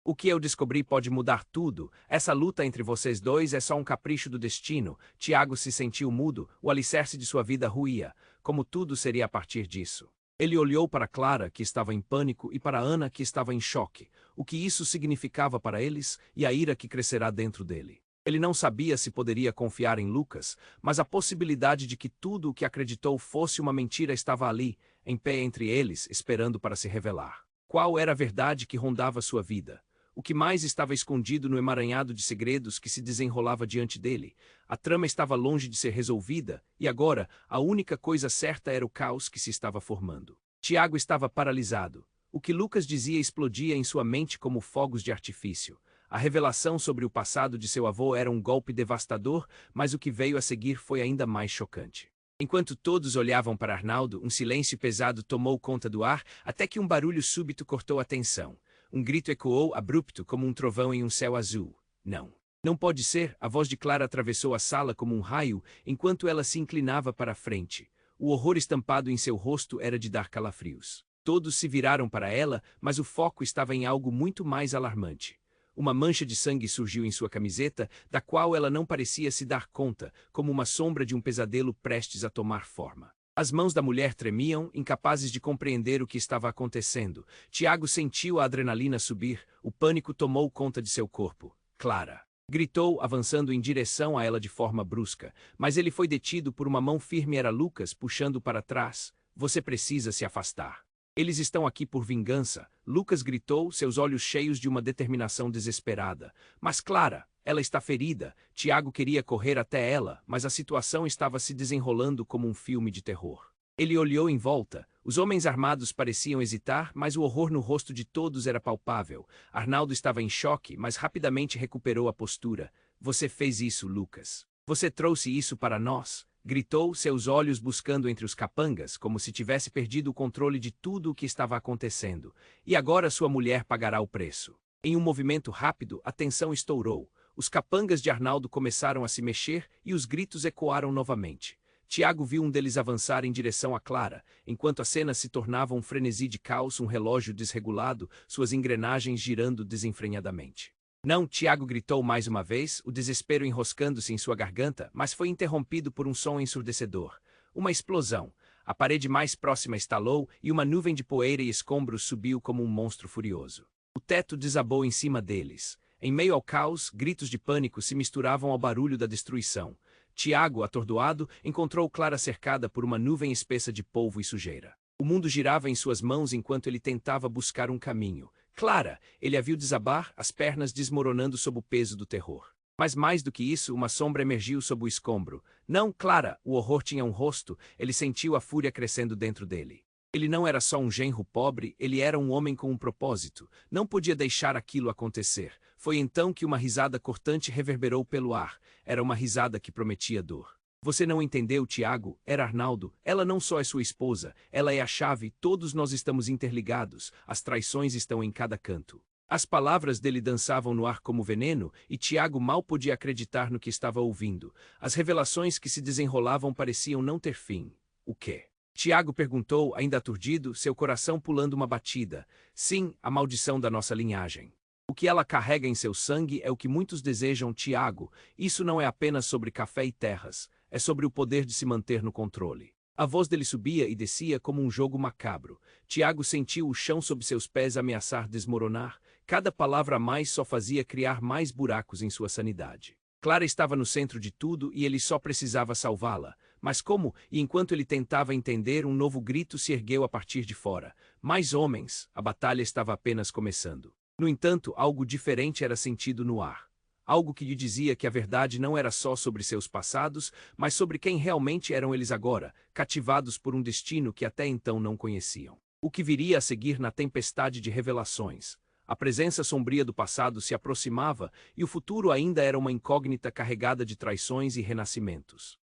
O que eu descobri pode mudar tudo. Essa luta entre vocês dois é só um capricho do destino. Tiago se sentiu mudo, o alicerce de sua vida ruía. Como tudo seria a partir disso? Ele olhou para Clara, que estava em pânico, e para Ana, que estava em choque. O que isso significava para eles e a ira que crescerá dentro dele. Ele não sabia se poderia confiar em Lucas, mas a possibilidade de que tudo o que acreditou fosse uma mentira estava ali, em pé entre eles, esperando para se revelar. Qual era a verdade que rondava sua vida? O que mais estava escondido no emaranhado de segredos que se desenrolava diante dele? A trama estava longe de ser resolvida, e agora, a única coisa certa era o caos que se estava formando. Tiago estava paralisado. O que Lucas dizia explodia em sua mente como fogos de artifício. A revelação sobre o passado de seu avô era um golpe devastador, mas o que veio a seguir foi ainda mais chocante. Enquanto todos olhavam para Arnaldo, um silêncio pesado tomou conta do ar, até que um barulho súbito cortou a tensão. Um grito ecoou abrupto como um trovão em um céu azul. Não. Não pode ser, a voz de Clara atravessou a sala como um raio, enquanto ela se inclinava para a frente. O horror estampado em seu rosto era de dar calafrios. Todos se viraram para ela, mas o foco estava em algo muito mais alarmante. Uma mancha de sangue surgiu em sua camiseta, da qual ela não parecia se dar conta, como uma sombra de um pesadelo prestes a tomar forma. As mãos da mulher tremiam, incapazes de compreender o que estava acontecendo. Tiago sentiu a adrenalina subir, o pânico tomou conta de seu corpo. Clara! Gritou, avançando em direção a ela de forma brusca, mas ele foi detido por uma mão firme. Era Lucas, puxando para trás. Você precisa se afastar. Eles estão aqui por vingança, Lucas gritou, seus olhos cheios de uma determinação desesperada. Mas Clara, ela está ferida. Tiago queria correr até ela, mas a situação estava se desenrolando como um filme de terror. Ele olhou em volta. Os homens armados pareciam hesitar, mas o horror no rosto de todos era palpável. Arnaldo estava em choque, mas rapidamente recuperou a postura. Você fez isso, Lucas. Você trouxe isso para nós. Gritou, seus olhos buscando entre os capangas, como se tivesse perdido o controle de tudo o que estava acontecendo. E agora sua mulher pagará o preço. Em um movimento rápido, a tensão estourou. Os capangas de Arnaldo começaram a se mexer e os gritos ecoaram novamente. Tiago viu um deles avançar em direção a Clara, enquanto a cena se tornava um frenesi de caos, um relógio desregulado, suas engrenagens girando desenfreadamente. Não, Tiago gritou mais uma vez, o desespero enroscando-se em sua garganta, mas foi interrompido por um som ensurdecedor. Uma explosão. A parede mais próxima estalou e uma nuvem de poeira e escombros subiu como um monstro furioso. O teto desabou em cima deles. Em meio ao caos, gritos de pânico se misturavam ao barulho da destruição. Tiago, atordoado, encontrou Clara cercada por uma nuvem espessa de polvo e sujeira. O mundo girava em suas mãos enquanto ele tentava buscar um caminho. Clara! Ele a viu desabar, as pernas desmoronando sob o peso do terror. Mas mais do que isso, uma sombra emergiu sob o escombro. Não, Clara! O horror tinha um rosto, ele sentiu a fúria crescendo dentro dele. Ele não era só um genro pobre, ele era um homem com um propósito. Não podia deixar aquilo acontecer. Foi então que uma risada cortante reverberou pelo ar. Era uma risada que prometia dor. Você não entendeu, Tiago? Era Arnaldo. Ela não só é sua esposa, ela é a chave, todos nós estamos interligados, as traições estão em cada canto. As palavras dele dançavam no ar como veneno, e Tiago mal podia acreditar no que estava ouvindo. As revelações que se desenrolavam pareciam não ter fim. O quê? Tiago perguntou, ainda aturdido, seu coração pulando uma batida. Sim, a maldição da nossa linhagem. O que ela carrega em seu sangue é o que muitos desejam, Tiago. Isso não é apenas sobre café e terras. É sobre o poder de se manter no controle. A voz dele subia e descia como um jogo macabro. Tiago sentiu o chão sob seus pés ameaçar desmoronar. Cada palavra a mais só fazia criar mais buracos em sua sanidade. Clara estava no centro de tudo e ele só precisava salvá-la. Mas como? E enquanto ele tentava entender, um novo grito se ergueu a partir de fora. Mais homens! A batalha estava apenas começando. No entanto, algo diferente era sentido no ar. Algo que lhe dizia que a verdade não era só sobre seus passados, mas sobre quem realmente eram eles agora, cativados por um destino que até então não conheciam. O que viria a seguir na tempestade de revelações? A presença sombria do passado se aproximava e o futuro ainda era uma incógnita carregada de traições e renascimentos.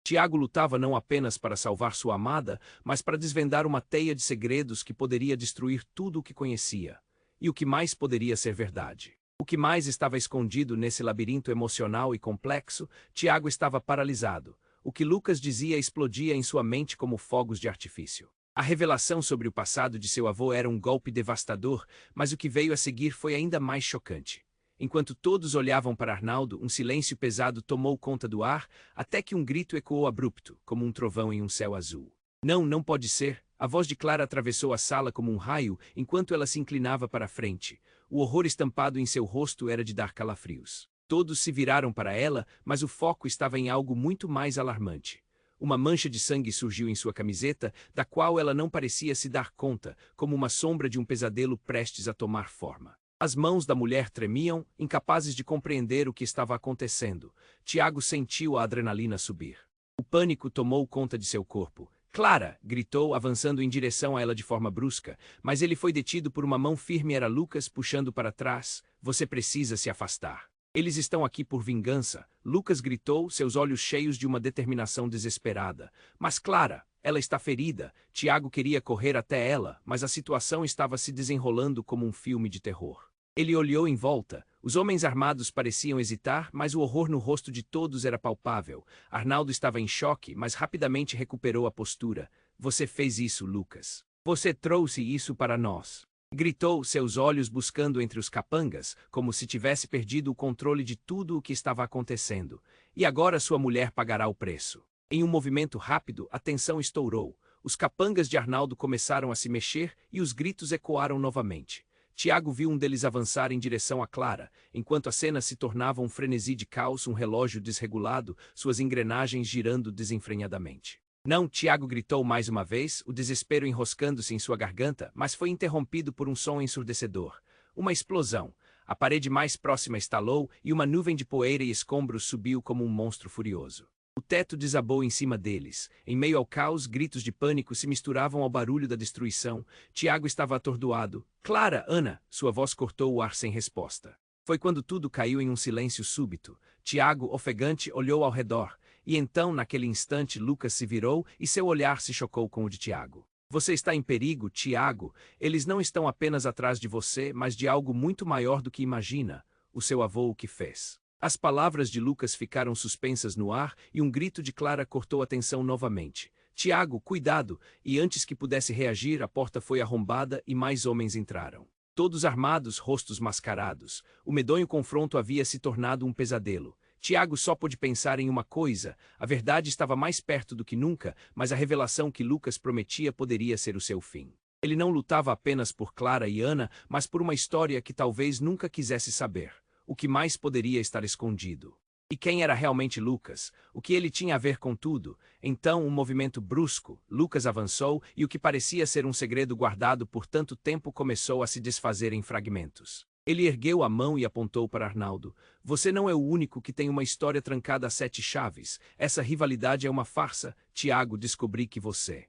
Tiago lutava não apenas para salvar sua amada, mas para desvendar uma teia de segredos que poderia destruir tudo o que conhecia. E o que mais poderia ser verdade? O que mais estava escondido nesse labirinto emocional e complexo? Tiago estava paralisado. O que Lucas dizia explodia em sua mente como fogos de artifício. A revelação sobre o passado de seu avô era um golpe devastador, mas o que veio a seguir foi ainda mais chocante. Enquanto todos olhavam para Arnaldo, um silêncio pesado tomou conta do ar, até que um grito ecoou abrupto, como um trovão em um céu azul. Não, não pode ser! A voz de Clara atravessou a sala como um raio, enquanto ela se inclinava para a frente. O horror estampado em seu rosto era de dar calafrios. Todos se viraram para ela, mas o foco estava em algo muito mais alarmante. Uma mancha de sangue surgiu em sua camiseta, da qual ela não parecia se dar conta, como uma sombra de um pesadelo prestes a tomar forma. As mãos da mulher tremiam, incapazes de compreender o que estava acontecendo. Tiago sentiu a adrenalina subir. O pânico tomou conta de seu corpo. Clara! Gritou, avançando em direção a ela de forma brusca, mas ele foi detido por uma mão firme. Era Lucas puxando para trás. Você precisa se afastar. Eles estão aqui por vingança, Lucas gritou, seus olhos cheios de uma determinação desesperada. Mas Clara, ela está ferida. Tiago queria correr até ela, mas a situação estava se desenrolando como um filme de terror. Ele olhou em volta. Os homens armados pareciam hesitar, mas o horror no rosto de todos era palpável. Arnaldo estava em choque, mas rapidamente recuperou a postura. Você fez isso, Lucas. Você trouxe isso para nós. Gritou, seus olhos buscando entre os capangas, como se tivesse perdido o controle de tudo o que estava acontecendo. E agora sua mulher pagará o preço. Em um movimento rápido, a tensão estourou. Os capangas de Arnaldo começaram a se mexer e os gritos ecoaram novamente. Tiago viu um deles avançar em direção a Clara, enquanto a cena se tornava um frenesi de caos, um relógio desregulado, suas engrenagens girando desenfreadamente. Não, Tiago gritou mais uma vez, o desespero enroscando-se em sua garganta, mas foi interrompido por um som ensurdecedor. Uma explosão. A parede mais próxima estalou e uma nuvem de poeira e escombros subiu como um monstro furioso. O teto desabou em cima deles. Em meio ao caos, gritos de pânico se misturavam ao barulho da destruição. Tiago estava atordoado. Clara, Ana! Sua voz cortou o ar sem resposta. Foi quando tudo caiu em um silêncio súbito. Tiago, ofegante, olhou ao redor. E então, naquele instante, Lucas se virou e seu olhar se chocou com o de Tiago. Você está em perigo, Tiago. Eles não estão apenas atrás de você, mas de algo muito maior do que imagina. O seu avô o que fez. As palavras de Lucas ficaram suspensas no ar e um grito de Clara cortou a tensão novamente. Tiago, cuidado! E antes que pudesse reagir, a porta foi arrombada e mais homens entraram. Todos armados, rostos mascarados. O medonho confronto havia se tornado um pesadelo. Tiago só pôde pensar em uma coisa: a verdade estava mais perto do que nunca, mas a revelação que Lucas prometia poderia ser o seu fim. Ele não lutava apenas por Clara e Ana, mas por uma história que talvez nunca quisesse saber. O que mais poderia estar escondido? E quem era realmente Lucas? O que ele tinha a ver com tudo? Então, um movimento brusco, Lucas avançou e o que parecia ser um segredo guardado por tanto tempo começou a se desfazer em fragmentos. Ele ergueu a mão e apontou para Arnaldo. Você não é o único que tem uma história trancada a 7 chaves. Essa rivalidade é uma farsa. Tiago, descobri que você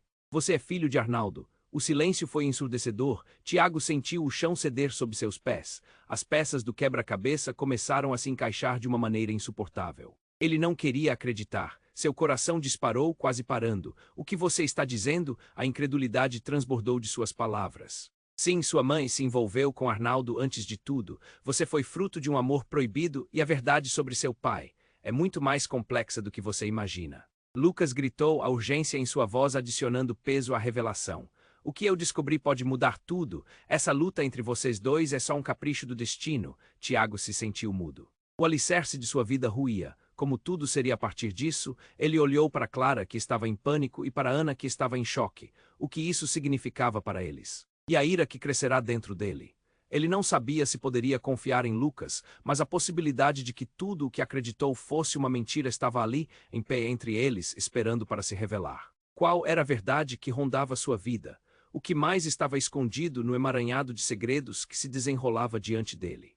é filho de Arnaldo. O silêncio foi ensurdecedor. Tiago sentiu o chão ceder sob seus pés. As peças do quebra-cabeça começaram a se encaixar de uma maneira insuportável. Ele não queria acreditar. Seu coração disparou, quase parando. O que você está dizendo? A incredulidade transbordou de suas palavras. Sim, sua mãe se envolveu com Arnaldo antes de tudo. Você foi fruto de um amor proibido e a verdade sobre seu pai é muito mais complexa do que você imagina. Lucas gritou, a urgência em sua voz adicionando peso à revelação. O que eu descobri pode mudar tudo. Essa luta entre vocês dois é só um capricho do destino. Tiago se sentiu mudo. O alicerce de sua vida ruía. Como tudo seria a partir disso, ele olhou para Clara, que estava em pânico, e para Ana, que estava em choque. O que isso significava para eles? E a ira que crescerá dentro dele. Ele não sabia se poderia confiar em Lucas, mas a possibilidade de que tudo o que acreditou fosse uma mentira estava ali, em pé entre eles, esperando para se revelar. Qual era a verdade que rondava sua vida? O que mais estava escondido no emaranhado de segredos que se desenrolava diante dele?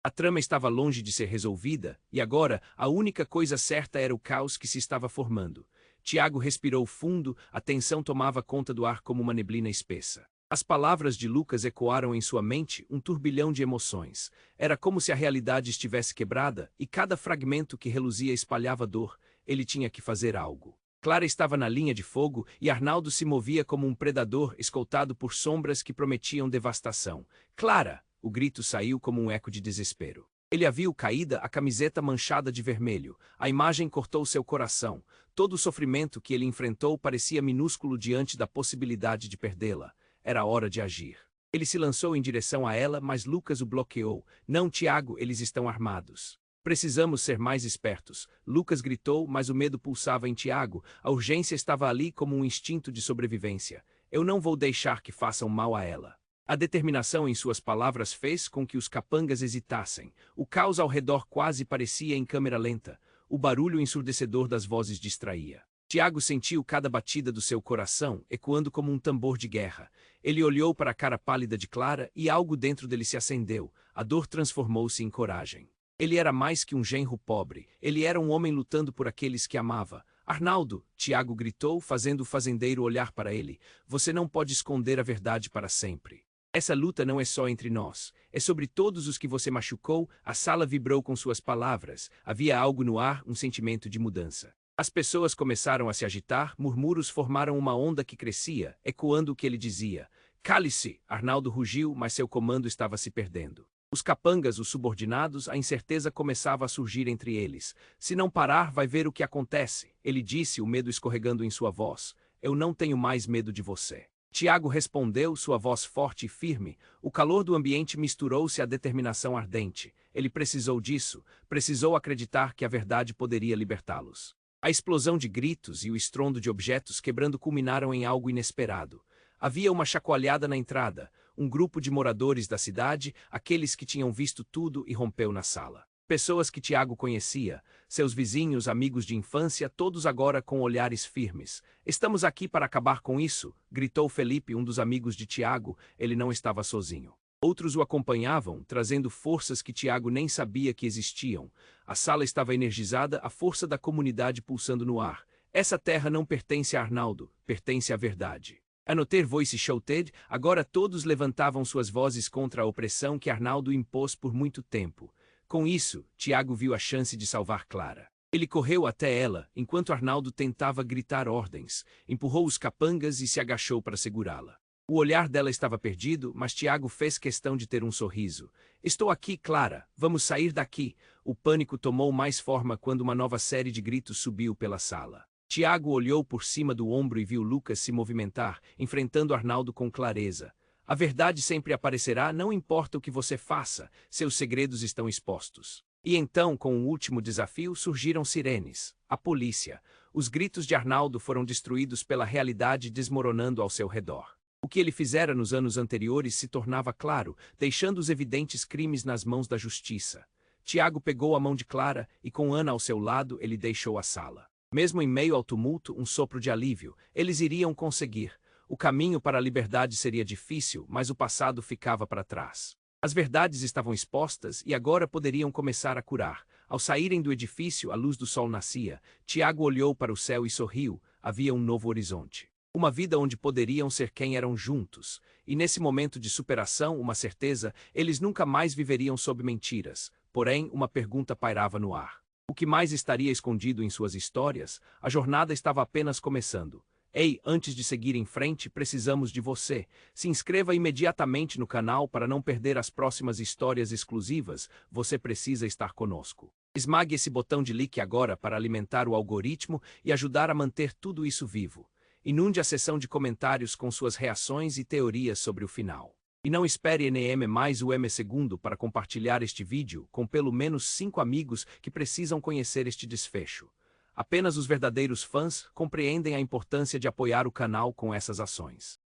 A trama estava longe de ser resolvida, e agora a única coisa certa era o caos que se estava formando. Tiago respirou fundo, a tensão tomava conta do ar como uma neblina espessa. As palavras de Lucas ecoaram em sua mente um turbilhão de emoções. Era como se a realidade estivesse quebrada, e cada fragmento que reluzia espalhava dor. Ele tinha que fazer algo. Clara estava na linha de fogo, e Arnaldo se movia como um predador escoltado por sombras que prometiam devastação. Clara! O grito saiu como um eco de desespero. Ele a viu caída, a camiseta manchada de vermelho. A imagem cortou seu coração. Todo o sofrimento que ele enfrentou parecia minúsculo diante da possibilidade de perdê-la. Era hora de agir. Ele se lançou em direção a ela, mas Lucas o bloqueou. Não, Tiago, eles estão armados. Precisamos ser mais espertos. Lucas gritou, mas o medo pulsava em Tiago. A urgência estava ali como um instinto de sobrevivência. Eu não vou deixar que façam mal a ela. A determinação em suas palavras fez com que os capangas hesitassem. O caos ao redor quase parecia em câmera lenta. O barulho ensurdecedor das vozes distraía. Tiago sentiu cada batida do seu coração, ecoando como um tambor de guerra. Ele olhou para a cara pálida de Clara e algo dentro dele se acendeu. A dor transformou-se em coragem. Ele era mais que um genro pobre. Ele era um homem lutando por aqueles que amava. Arnaldo, Tiago gritou, fazendo o fazendeiro olhar para ele. Você não pode esconder a verdade para sempre. Essa luta não é só entre nós, é sobre todos os que você machucou. A sala vibrou com suas palavras, havia algo no ar, um sentimento de mudança. As pessoas começaram a se agitar, murmúrios formaram uma onda que crescia, ecoando o que ele dizia. Cale-se! Arnaldo rugiu, mas seu comando estava se perdendo. Os capangas, os subordinados, a incerteza começava a surgir entre eles. Se não parar, vai ver o que acontece, ele disse, o medo escorregando em sua voz. Eu não tenho mais medo de você. Tiago respondeu, sua voz forte e firme. O calor do ambiente misturou-se à determinação ardente. Ele precisou disso, precisou acreditar que a verdade poderia libertá-los. A explosão de gritos e o estrondo de objetos quebrando culminaram em algo inesperado. Havia uma chacoalhada na entrada, um grupo de moradores da cidade, aqueles que tinham visto tudo, irrompeu na sala. Pessoas que Tiago conhecia, seus vizinhos, amigos de infância, todos agora com olhares firmes. Estamos aqui para acabar com isso, gritou Felipe, um dos amigos de Tiago. Ele não estava sozinho. Outros o acompanhavam, trazendo forças que Tiago nem sabia que existiam. A sala estava energizada, a força da comunidade pulsando no ar. Essa terra não pertence a Arnaldo, pertence à verdade. Anoter voice shouted, agora todos levantavam suas vozes contra a opressão que Arnaldo impôs por muito tempo. Com isso, Tiago viu a chance de salvar Clara. Ele correu até ela, enquanto Arnaldo tentava gritar ordens, empurrou os capangas e se agachou para segurá-la. O olhar dela estava perdido, mas Tiago fez questão de ter um sorriso. Estou aqui, Clara, vamos sair daqui. O pânico tomou mais forma quando uma nova série de gritos subiu pela sala. Tiago olhou por cima do ombro e viu Lucas se movimentar, enfrentando Arnaldo com clareza. A verdade sempre aparecerá, não importa o que você faça, seus segredos estão expostos. E então, com o último desafio, surgiram sirenes, a polícia. Os gritos de Arnaldo foram destruídos pela realidade desmoronando ao seu redor. O que ele fizera nos anos anteriores se tornava claro, deixando os evidentes crimes nas mãos da justiça. Tiago pegou a mão de Clara e, com Ana ao seu lado, ele deixou a sala. Mesmo em meio ao tumulto, um sopro de alívio. Eles iriam conseguir. O caminho para a liberdade seria difícil, mas o passado ficava para trás. As verdades estavam expostas e agora poderiam começar a curar. Ao saírem do edifício, a luz do sol nascia. Tiago olhou para o céu e sorriu. Havia um novo horizonte. Uma vida onde poderiam ser quem eram juntos. E nesse momento de superação, uma certeza, eles nunca mais viveriam sob mentiras. Porém, uma pergunta pairava no ar. O que mais estaria escondido em suas histórias? A jornada estava apenas começando. Ei, antes de seguir em frente, precisamos de você. Se inscreva imediatamente no canal para não perder as próximas histórias exclusivas. Você precisa estar conosco. Esmague esse botão de like agora para alimentar o algoritmo e ajudar a manter tudo isso vivo. Inunde a seção de comentários com suas reações e teorias sobre o final. E não espere NM mais o M segundo para compartilhar este vídeo com pelo menos 5 amigos que precisam conhecer este desfecho. Apenas os verdadeiros fãs compreendem a importância de apoiar o canal com essas ações.